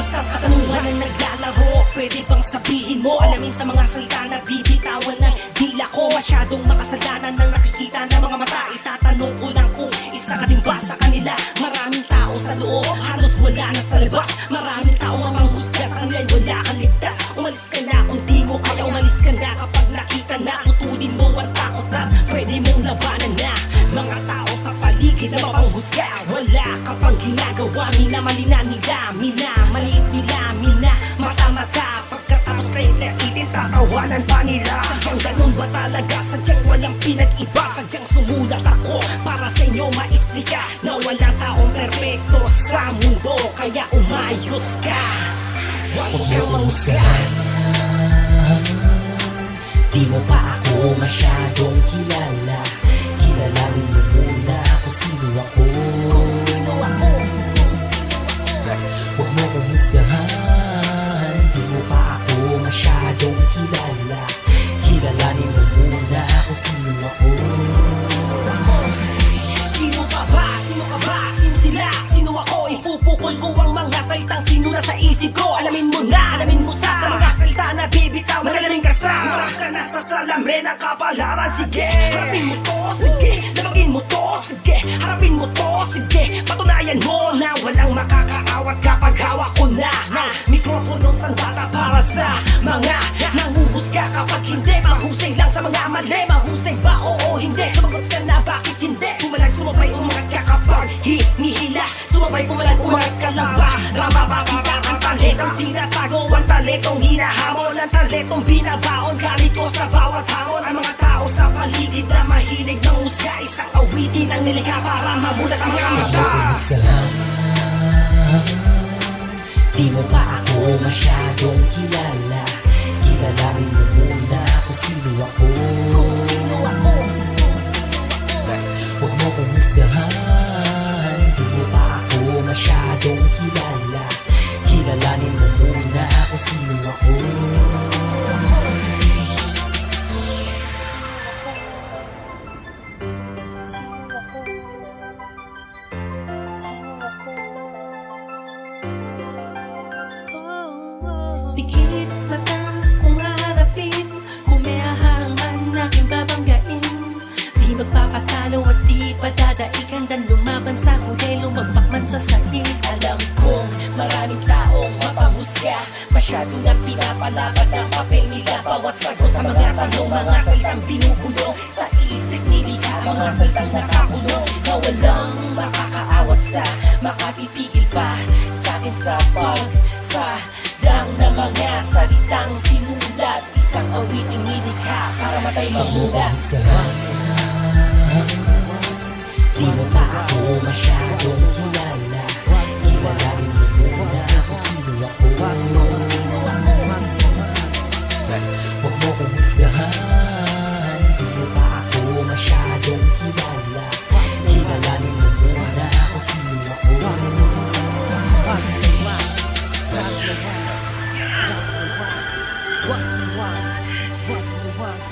Isang katanungan na naglalaro, pwede bang sabihin mo? Alamin sa mga salita na bibitawan ng dila ko. Masyadong makasalanan ng nakikita ng mga mata. Itatanong ko lang kung isa ka din ba sa kanila. Maraming tao sa loob, halos wala na sa labas. Maraming tao ang manghusga, sa kanila'y wala kang ligtas. Umalis ka na kung di mo kaya, umalis ka na kapag nakita na. Tutulin mo ang takot at pwede mong labanan na mga tao sa paligid na mapanghusga. Wala ka pang ginagawa, minamali na nila, minamaliit nila, mata-mata. Pagkatapos kayo itin, tatawanan pa nila. Sadyang ganun ba talaga? Sadyang walang pinag-iba. Sadyang sumulat ako para sa inyo maisplika na walang taong perfecto sa mundo. Kaya umayos ka, huwag kang mahusgahan. Di mo pa ako masyadong kilala. Kilalanin mo muna kung sino ako. Huwag mo kong husgahan. Di mo pa ako masyadong kilala. Kilalanin mo muna kung sino ako. Sino ka ba? Sino ka ba? Sino sila? Sino ako? Ipupukol ko ang mga salitang sinura sa isip ko. Alamin mo na, alamin mo sa mga salita na bibitaw. Magaling ka sa harap ka na sa salamin ng kapalaran. Sige, harapin mo to, sige. Labagin mo to, sige. Harapin mo to, sige. Patunayan mo na walang makakaawat kapag hawak ko na mikroponong sandata para sa mga nanguhusga. Kapag hindi, mahusay lang sa mga mali. Mahusay ba? Oo, hindi. Sumagot ka na, bakit hindi? Pumalag, sumabay, umangat ka kapag hinihila. Sumabay, pumalag, umangat ka lang ba? Ramabakita ang talentong tinatago, ang talentong hinahamon, ang talentong binabaon. Gamit ko sa bawat hamon ang mga tao sa paligid na mahilig ng husga. Isang awitin ang nilikha para mamulat ang mga mata. Di mo pa ako masyadong kilala. Kilalanin mo muna kung sino ako. Huwag mo kong husgahan. Di mo pa ako masyadong kilala. Kilalanin mo muna kung sino ako. Pikit matang kung haharapin, kung may ahangan aking babanggain. Di magpapatalo at di padadaikan, dan lumaban sa huli, lumagpak man sa saling. Alam kong maraming taong mapanghusga, masyado na pinapalapat ang papel nila. Bawat sagot sa mga tanong, mga salitang binubulong sa isip nila, mga salitang nakakulong na walang makakaawat sa makapipigil pa sa akin sa pagsalang na mga salitang sinulat. Isang awiting nilikha para matay mamulat. Di mo pa ako masyadong kilala. Kilalanin mo muna kung sino ako. Huwag mo kong husgahan. Di mo pa ako masyadong kilala. Kilalanin mo muna kung sino ako. What the one?